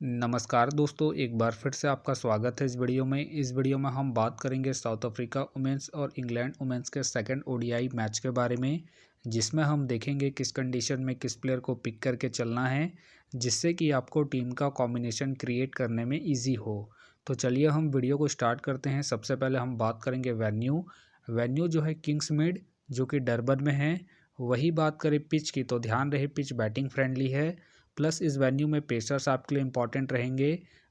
नमस्कार दोस्तों, एक बार फिर से आपका स्वागत है इस वीडियो में हम बात करेंगे साउथ अफ्रीका वुमेन्स और इंग्लैंड वुमेन्स के सेकंड ओडीआई मैच के बारे में, जिसमें हम देखेंगे किस कंडीशन में किस प्लेयर को पिक करके चलना है, जिससे कि आपको टीम का कॉम्बिनेशन क्रिएट करने में ईजी हो। तो चलिए हम वीडियो को स्टार्ट करते हैं। सबसे पहले हम बात करेंगे वेन्यू जो है किंग्समेड, जो कि डरबन में है। वही बात करें पिच की, तो ध्यान रहे पिच बैटिंग फ्रेंडली है, प्लस इस वेन्यू में पेसर्स आपके लिए इंपॉर्टेंट रहेंगे।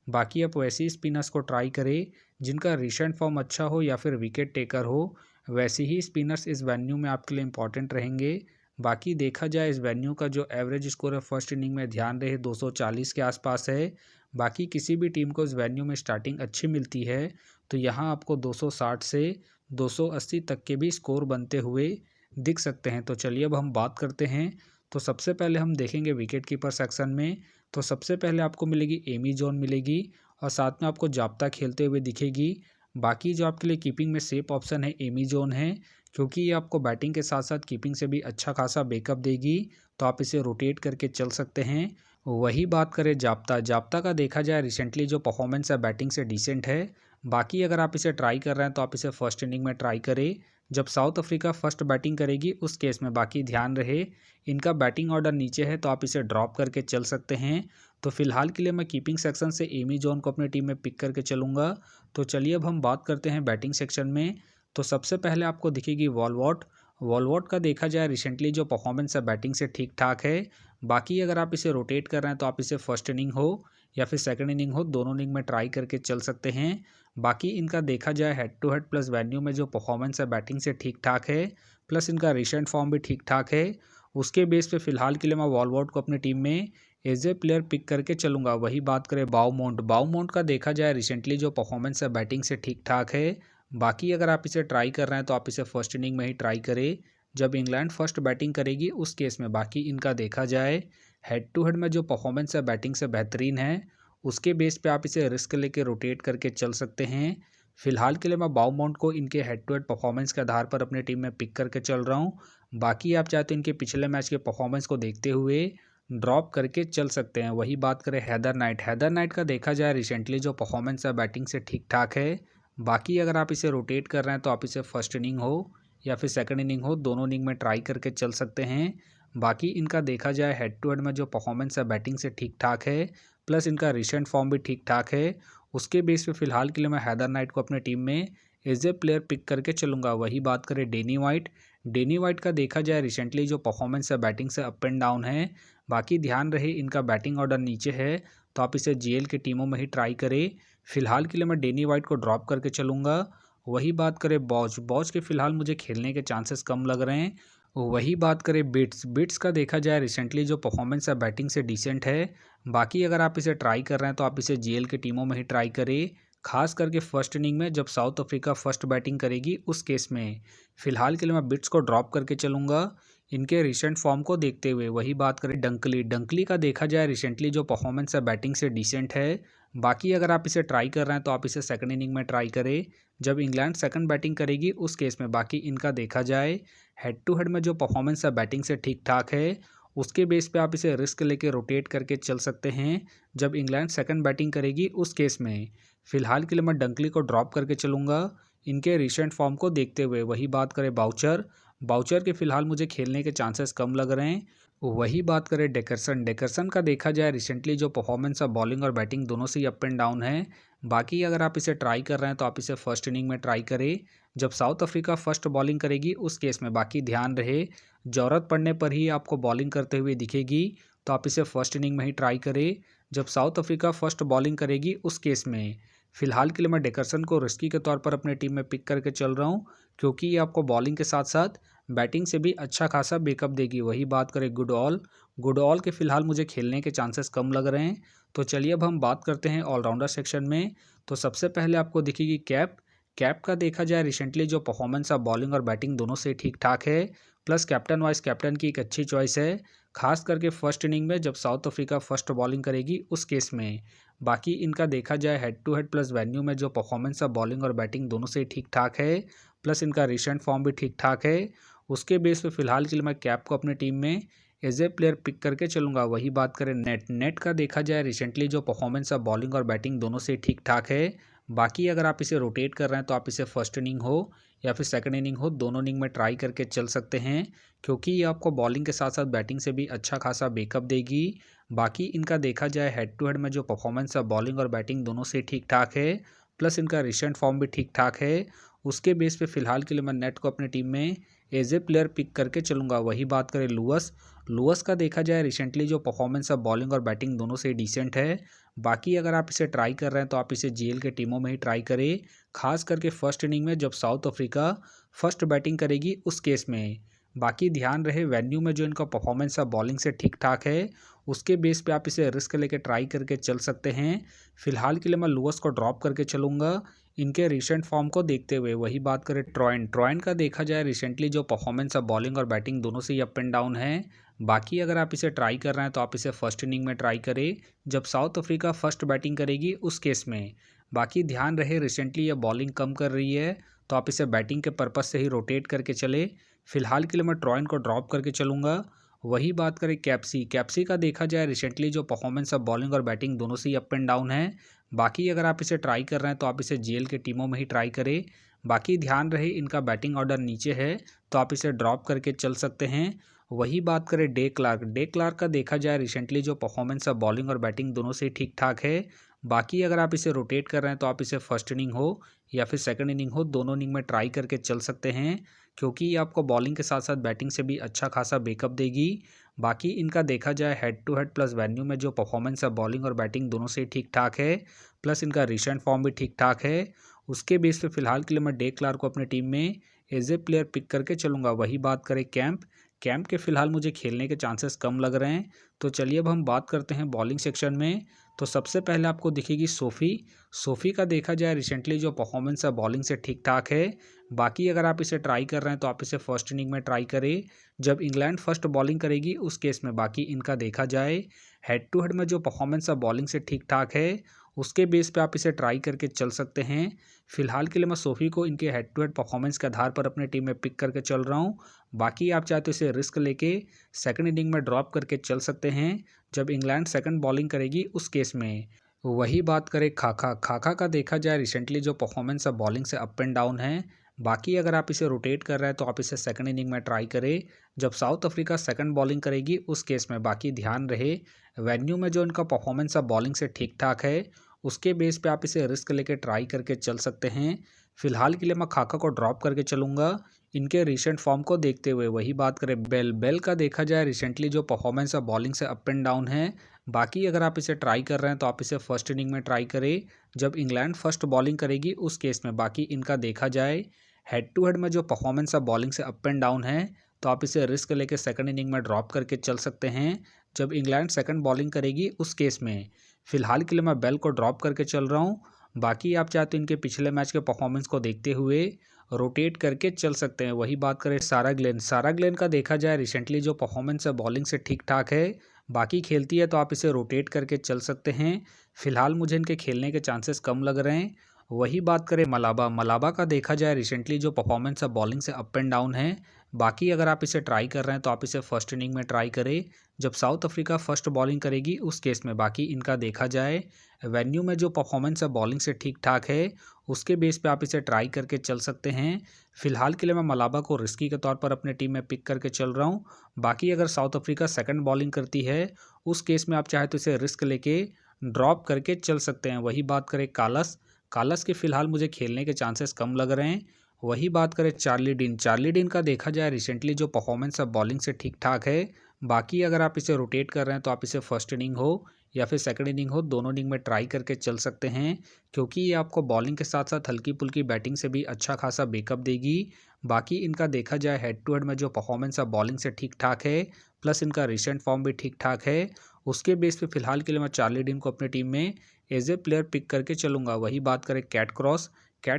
बाकी आप वैसे ही स्पिनर्स को ट्राई करें जिनका रिसेंट फॉर्म अच्छा हो या फिर विकेट टेकर हो, वैसे ही स्पिनर्स इस वेन्यू में आपके लिए इंपॉर्टेंट रहेंगे। बाकी देखा जाए इस वेन्यू का जो एवरेज स्कोर है फर्स्ट इनिंग में ध्यान रहे 240 के आसपास है। बाकी किसी भी टीम को इस वेन्यू में स्टार्टिंग अच्छी मिलती है, तो यहाँ आपको 260 से 280 तक के भी स्कोर बनते हुए दिख सकते हैं। तो चलिए अब हम बात करते हैं। तो सबसे पहले हम देखेंगे विकेट कीपर सेक्शन में। तो सबसे पहले आपको मिलेगी एमी जॉन मिलेगी, और साथ में आपको जाप्ता खेलते हुए दिखेगी। बाकी जो आपके लिए कीपिंग में सेफ ऑप्शन है एमी जॉन है, क्योंकि ये आपको बैटिंग के साथ साथ कीपिंग से भी अच्छा खासा बैकअप देगी, तो आप इसे रोटेट करके चल सकते हैं। वही बात करें जाप्ता का देखा जाए रिसेंटली जो परफॉर्मेंस है बैटिंग से डिसेंट है। बाकी अगर आप इसे ट्राई कर रहे हैं तो आप इसे फर्स्ट इनिंग में ट्राई करें जब साउथ अफ्रीका फर्स्ट बैटिंग करेगी उस केस में। बाकी ध्यान रहे इनका बैटिंग ऑर्डर नीचे है, तो आप इसे ड्रॉप करके चल सकते हैं। तो फिलहाल के लिए मैं कीपिंग सेक्शन से एमी जॉन को अपनी टीम में पिक करके चलूँगा। तो चलिए अब हम बात करते हैं बैटिंग सेक्शन में। तो सबसे पहले आपको दिखेगी वॉलवॉट का देखा जाए रिसेंटली जो परफॉर्मेंस है बैटिंग से ठीक ठाक है। बाकी अगर आप इसे रोटेट कर रहे हैं तो आप इसे फर्स्ट इनिंग हो या फिर सेकंड इनिंग हो, दोनों इनिंग में ट्राई करके चल सकते हैं। बाकी इनका देखा जाए head to head plus venue में जो परफॉर्मेंस है बैटिंग से ठीक ठाक है, प्लस इनका रिसेंट फॉर्म भी ठीक ठाक है। उसके बेस पे फिलहाल के लिए मैं वॉलवॉट को अपनी टीम में एज ए प्लेयर पिक करके चलूँगा। वही बात करें बाउमोंट का देखा जाए रिसेंटली जो परफॉर्मेंस है बैटिंग से ठीक ठाक है। बाकी अगर आप इसे ट्राई कर रहे हैं तो आप इसे फर्स्ट इनिंग में ही ट्राई करें जब इंग्लैंड फर्स्ट बैटिंग करेगी उस केस में। बाकी इनका देखा जाए हेड टू हेड में जो परफॉर्मेंस है बैटिंग से बेहतरीन है, उसके बेस पे आप इसे रिस्क लेके रोटेट करके चल सकते हैं। फिलहाल के लिए मैं बाउमोंट को इनके हेड टू हेड परफॉर्मेंस के आधार पर अपनी टीम में पिक करके चल रहा हूँ। बाकी आप चाहे तो इनके पिछले मैच के परफॉर्मेंस को देखते हुए ड्रॉप करके चल सकते हैं। वही बात करें हैदर नाइट का देखा जाए रिसेंटली जो परफॉर्मेंस है बैटिंग से ठीक ठाक है। बाकी अगर आप इसे रोटेट कर रहे हैं तो आप इसे फर्स्ट इनिंग हो या फिर सेकंड इनिंग हो, दोनों इनिंग में ट्राई करके चल सकते हैं। बाकी इनका देखा जाए हेड टू हेड में जो परफॉर्मेंस है बैटिंग से ठीक ठाक है, प्लस इनका रिसेंट फॉर्म भी ठीक ठाक है। उसके बेस पे फिलहाल के लिए मैं हैदर नाइट को अपने टीम में एज ए प्लेयर पिक करके चलूँगा। वही बात करें डेनी वाइट का देखा जाए रिसेंटली जो परफॉर्मेंस है बैटिंग से अप एंड डाउन है। बाकी ध्यान रहे इनका बैटिंग ऑर्डर नीचे है, तो आप इसे जीएल की टीमों में ही ट्राई करें। फिलहाल के लिए मैं डेनी वाइट को ड्रॉप करके चलूँगा। वही बात करें बॉज के फिलहाल मुझे खेलने के चांसेस कम लग रहे हैं। वही बात करें बिट्स का देखा जाए रिसेंटली जो परफॉर्मेंस है बैटिंग से डिसेंट है। बाकी अगर आप इसे ट्राई कर रहे हैं तो आप इसे जीएल की टीमों में ही ट्राई करें, खास करके फर्स्ट इनिंग में जब साउथ अफ्रीका फर्स्ट बैटिंग करेगी उस केस में। फिलहाल के लिए मैं बिट्स को ड्रॉप करके चलूँगा इनके रिसेंट फॉर्म को देखते हुए। वही बात करें डंकली का देखा जाए रिसेंटली जो परफॉर्मेंस है बैटिंग से डिसेंट है। बाकी अगर आप इसे ट्राई कर रहे हैं तो आप इसे सेकंड इनिंग में ट्राई करें जब इंग्लैंड सेकंड बैटिंग करेगी उस केस में। बाकी इनका देखा जाए हेड टू हेड में जो परफॉर्मेंस है बैटिंग से ठीक ठाक है, उसके बेस पे आप इसे रिस्क लेके रोटेट करके चल सकते हैं जब इंग्लैंड सेकंड बैटिंग करेगी उस केस में। फिलहाल के लिए मैं डंकली को ड्रॉप करके चलूँगा इनके रिसेंट फॉर्म को देखते हुए। वही बात करें बाउचर के फिलहाल मुझे खेलने के चांसेस कम लग रहे हैं। वही बात करें डेकरसन का देखा जाए रिसेंटली जो परफॉर्मेंस है बॉलिंग और बैटिंग दोनों से ही अप एंड डाउन है। बाकी अगर आप इसे ट्राई कर रहे हैं तो आप इसे फर्स्ट इनिंग में ट्राई करें जब साउथ अफ्रीका फर्स्ट बॉलिंग करेगी उस केस में। बाकी ध्यान रहे ज़रूरत पड़ने पर ही आपको बॉलिंग करते हुए दिखेगी, तो आप इसे फर्स्ट इनिंग में ही ट्राई करें जब साउथ अफ्रीका फर्स्ट बॉलिंग करेगी उस केस में। फिलहाल के लिए मैं डेकरसन को रिस्की के तौर पर अपने टीम में पिक करके चल रहा हूँ, क्योंकि ये आपको बॉलिंग के साथ साथ बैटिंग से भी अच्छा खासा बैकअप देगी। वही बात करें गुड ऑल के फिलहाल मुझे खेलने के चांसेस कम लग रहे हैं। तो चलिए अब हम बात करते हैं ऑलराउंडर सेक्शन में। तो सबसे पहले आपको दिखेगी कैप का देखा जाए रिसेंटली जो परफॉर्मेंस है बॉलिंग और बैटिंग दोनों से ठीक ठाक है, प्लस कैप्टन वाइस कैप्टन की एक अच्छी चॉइस है, खास करके फर्स्ट इनिंग में जब साउथ अफ्रीका फर्स्ट बॉलिंग करेगी उस केस में। बाकी इनका देखा जाए head to head plus venue में जो परफॉर्मेंस है बॉलिंग और बैटिंग दोनों से ठीक ठाक है, प्लस इनका रिसेंट फॉर्म भी ठीक ठाक है। उसके बेस पे फिलहाल के लिए मैं कैप को अपनी टीम में एज ए प्लेयर पिक करके चलूँगा। वही बात करें नेट का देखा जाए रिसेंटली जो परफॉर्मेंस है बॉलिंग और बैटिंग दोनों से ठीक ठाक है। बाकी अगर आप इसे रोटेट कर रहे हैं तो आप इसे फर्स्ट इनिंग हो या फिर सेकंड इनिंग हो, दोनों इनिंग में ट्राई करके चल सकते हैं, क्योंकि ये आपको बॉलिंग के साथ साथ बैटिंग से भी अच्छा खासा बैकअप देगी। बाकी इनका देखा जाए हेड टू हेड में जो परफॉर्मेंस है बॉलिंग और बैटिंग दोनों से ठीक ठाक है, प्लस इनका रिसेंट फॉर्म भी ठीक ठाक है। उसके बेस पे फिलहाल के लिए मैं नेट को अपनी टीम में एज ए प्लेयर पिक करके चलूँगा। वही बात करें लुअस का देखा जाए रिसेंटली जो परफॉर्मेंस है बॉलिंग और बैटिंग दोनों से डिसेंट है। बाकी अगर आप इसे ट्राई कर रहे हैं तो आप इसे जीएल के टीमों में ही ट्राई करें, खास करके फर्स्ट इनिंग में जब साउथ अफ्रीका फर्स्ट बैटिंग करेगी उस केस में। बाकी ध्यान रहे वेन्यू में जो इनका परफॉर्मेंस है बॉलिंग से ठीक ठाक है, उसके बेस पे आप इसे रिस्क लेके ट्राई करके चल सकते हैं। फिलहाल के लिए मैं लुअस को ड्रॉप करके चलूँगा इनके रिसेंट फॉर्म को देखते हुए। वही बात करें ट्रॉइन का देखा जाए रिसेंटली जो परफॉर्मेंस है बॉलिंग और बैटिंग दोनों से ही अप एंड डाउन है। बाकी अगर आप इसे ट्राई कर रहे हैं तो आप इसे फर्स्ट इनिंग में ट्राई करें जब साउथ अफ्रीका फर्स्ट बैटिंग करेगी उस केस में। बाकी ध्यान रहे रिसेंटली ये बॉलिंग कम कर रही है, तो आप इसे बैटिंग के पर्पज़ से ही रोटेट करके चले। फिलहाल के लिए मैं ट्रॉइन को ड्रॉप करके चलूँगा। वही बात करें कैप्सी का देखा जाए रिसेंटली जो परफॉर्मेंस है बॉलिंग और बैटिंग दोनों से ही अप एंड डाउन है। बाकी अगर आप इसे ट्राई कर रहे हैं तो आप इसे जीएल के टीमों में ही ट्राई करें। बाकी ध्यान रहे इनका बैटिंग ऑर्डर नीचे है, तो आप इसे ड्रॉप करके चल सकते हैं। वही बात करें डे क्लार्क का देखा जाए रिसेंटली जो परफॉर्मेंस है बॉलिंग और बैटिंग दोनों से ठीक ठाक है। बाकी अगर आप इसे रोटेट कर रहे हैं तो आप इसे फर्स्ट इनिंग हो या फिर सेकंड इनिंग हो, दोनों इनिंग में ट्राई करके चल सकते हैं, क्योंकि ये आपको बॉलिंग के साथ साथ बैटिंग से भी अच्छा खासा बैकअप देगी। बाकी इनका देखा जाए head to head plus venue में जो परफॉर्मेंस है बॉलिंग और बैटिंग दोनों से ठीक ठाक है, प्लस इनका रिसेंट फॉर्म भी ठीक ठाक है। उसके बेस पे फिलहाल के लिए मैं डे क्लार्क को अपनी टीम में एज ए प्लेयर पिक करके चलूँगा। वही बात करें कैंप के फिलहाल मुझे खेलने के चांसेस कम लग रहे हैं। तो चलिए अब हम बात करते हैं बॉलिंग सेक्शन में। तो सबसे पहले आपको दिखेगी सोफ़ी का देखा जाए रिसेंटली जो परफॉर्मेंस है बॉलिंग से ठीक ठाक है। बाकी अगर आप इसे ट्राई कर रहे हैं तो आप इसे फर्स्ट इनिंग में ट्राई करें जब इंग्लैंड फर्स्ट बॉलिंग करेगी उस केस में। बाकी इनका देखा जाए हेड टू हेड में जो परफॉर्मेंस है बॉलिंग से ठीक ठाक है, उसके बेस पे आप इसे ट्राई करके चल सकते हैं। फिलहाल के लिए मैं सोफ़ी को इनके हेड टू हेड परफॉर्मेंस के आधार पर अपनी टीम में पिक करके चल रहा हूँ। बाकी आप चाहे तो इसे रिस्क लेके सेकंड इनिंग में ड्रॉप करके चल सकते हैं जब इंग्लैंड सेकंड बॉलिंग करेगी उस केस में। वही बात करें खाका का देखा जाए रिसेंटली जो परफॉर्मेंस है बॉलिंग से अप एंड डाउन है। बाकी अगर आप इसे रोटेट कर रहे हैं तो आप इसे सेकंड इनिंग में ट्राई करें जब साउथ अफ्रीका सेकंड बॉलिंग करेगी उस केस में। बाकी ध्यान रहे वेन्यू में जो इनका परफॉर्मेंस है बॉलिंग से ठीक ठाक है, उसके बेस पे आप इसे रिस्क लेके ट्राई करके चल सकते हैं। फिलहाल के लिए मैं खाका को ड्रॉप करके चलूँगा इनके रिसेंट फॉर्म को देखते हुए। वही बात करें बेल का देखा जाए रिसेंटली जो परफॉर्मेंस है बॉलिंग से अप एंड डाउन है। बाकी अगर आप इसे ट्राई कर रहे हैं तो आप इसे फर्स्ट इनिंग में ट्राई करें जब इंग्लैंड फर्स्ट बॉलिंग करेगी उस केस में। बाकी इनका देखा जाए हेड टू हेड में जो परफॉर्मेंस है बॉलिंग से अप एंड डाउन है, तो आप इसे रिस्क लेके सेकंड इनिंग में ड्रॉप करके चल सकते हैं जब इंग्लैंड सेकंड बॉलिंग करेगी उस केस में। फिलहाल के लिए मैं बेल को ड्रॉप करके चल रहा हूँ। बाकी आप चाहे तो इनके पिछले मैच के परफॉर्मेंस को देखते हुए रोटेट करके चल सकते हैं। वही बात करें सारा ग्लेन का देखा जाए रिसेंटली जो परफॉर्मेंस है बॉलिंग से ठीक ठाक है। बाकी खेलती है तो आप इसे रोटेट करके चल सकते हैं। फिलहाल मुझे इनके खेलने के चांसेस कम लग रहे हैं। वही बात करें मलाबा का देखा जाए रिसेंटली जो परफॉर्मेंस है बॉलिंग से अप एंड डाउन है। बाकी अगर आप इसे ट्राई कर रहे हैं तो आप इसे फर्स्ट इनिंग में ट्राई करें जब साउथ अफ्रीका फर्स्ट बॉलिंग करेगी उस केस में। बाकी इनका देखा जाए वेन्यू में जो परफॉर्मेंस है बॉलिंग से ठीक ठाक है, उसके बेस पे आप इसे ट्राई करके चल सकते हैं। फिलहाल के लिए मैं मलाबा को रिस्की के तौर पर अपने टीम में पिक करके चल रहा हूँ। बाकी अगर साउथ अफ्रीका सेकंड बॉलिंग करती है उस केस में आप चाहे तो इसे रिस्क लेके ड्रॉप करके चल सकते हैं। वही बात करें कालस के फिलहाल मुझे खेलने के चांसेस कम लग रहे हैं। वही बात करें चार्ली डीन का देखा जाए रिसेंटली जो परफॉर्मेंस है बॉलिंग से ठीक ठाक है। बाकी अगर आप इसे रोटेट कर रहे हैं तो आप इसे फर्स्ट इनिंग हो या फिर सेकंड इनिंग हो, दोनों इनिंग में ट्राई करके चल सकते हैं, क्योंकि ये आपको बॉलिंग के साथ साथ हल्की पुल्की बैटिंग से भी अच्छा खासा बैकअप देगी। बाकी इनका देखा जाए हेड टू हेड में जो परफॉर्मेंस है बॉलिंग से ठीक ठाक है, प्लस इनका रिसेंट फॉर्म भी ठीक ठाक है। उसके बेस पे फिलहाल के लिए मैं चार्ली डीन को अपनी टीम में एज ए प्लेयर पिक करके चलूँगा। वही बात करें कैट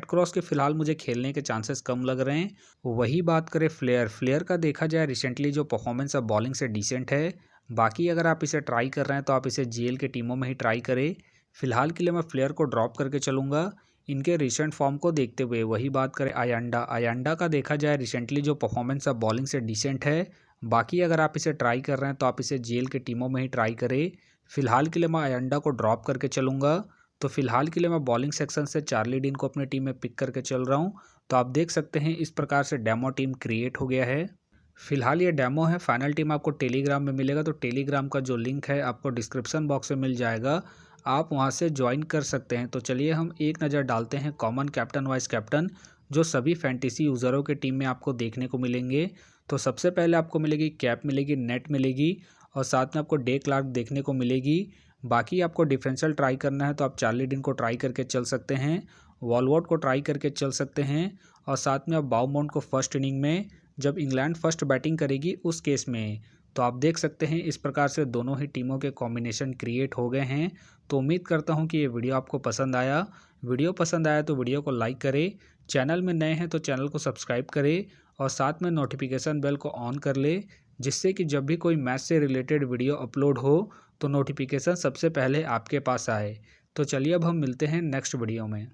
क्रॉस के फिलहाल मुझे खेलने के चांसेस कम लग रहे हैं। वही बात करें फ्लेयर का देखा जाए रिसेंटली जो परफॉर्मेंस है बॉलिंग से डिसेंट है। बाकी अगर आप इसे ट्राई कर रहे हैं तो आप इसे जीएल के टीमों में ही ट्राई करें। फिलहाल के लिए मैं फ्लेयर को ड्रॉप करके चलूँगा इनके रिसेंट फॉर्म को देखते हुए। वही बात करें आयांडा का देखा जाए रिसेंटली जो परफॉर्मेंस है बॉलिंग से डिसेंट है। बाकी अगर आप इसे ट्राई कर रहे हैं तो आप इसे जेल के टीमों में ही ट्राई करें। फिलहाल के लिए मैं अयंडा को ड्रॉप करके चलूँगा। तो फिलहाल के लिए मैं बॉलिंग सेक्शन से चार्ली डीन को अपनी टीम में पिक करके चल रहा हूँ। तो आप देख सकते हैं इस प्रकार से डेमो टीम क्रिएट हो गया है। फिलहाल ये डेमो है, फाइनल टीम आपको टेलीग्राम में मिलेगा। तो टेलीग्राम का जो लिंक है आपको डिस्क्रिप्शन बॉक्स में मिल जाएगा, आप वहां से ज्वाइन कर सकते हैं। तो चलिए हम एक नज़र डालते हैं कॉमन कैप्टन वाइस कैप्टन जो सभी फैंटेसी यूज़रों के टीम में आपको देखने को मिलेंगे। तो सबसे पहले आपको मिलेगी कैप, मिलेगी नेट, मिलेगी और साथ में आपको डे क्लार्क देखने को मिलेगी। बाकी आपको डिफरेंशियल ट्राई करना है तो आप चार्ली डिन को ट्राई करके चल सकते हैं, वॉलवर्ड को ट्राई करके चल सकते हैं और साथ में आप बाउमॉन्ट को फर्स्ट इनिंग में जब इंग्लैंड फर्स्ट बैटिंग करेगी उस केस में। तो आप देख सकते हैं इस प्रकार से दोनों ही टीमों के कॉम्बिनेशन क्रिएट हो गए हैं। तो उम्मीद करता हूं कि ये वीडियो आपको पसंद आया। वीडियो पसंद आया तो वीडियो को लाइक करें, चैनल में नए हैं तो चैनल को सब्सक्राइब करें और साथ में नोटिफिकेशन बेल को ऑन कर ले, जिससे कि जब भी कोई मैच से रिलेटेड वीडियो अपलोड हो तो नोटिफिकेशन सबसे पहले आपके पास आए। तो चलिए अब हम मिलते हैं नेक्स्ट वीडियो में।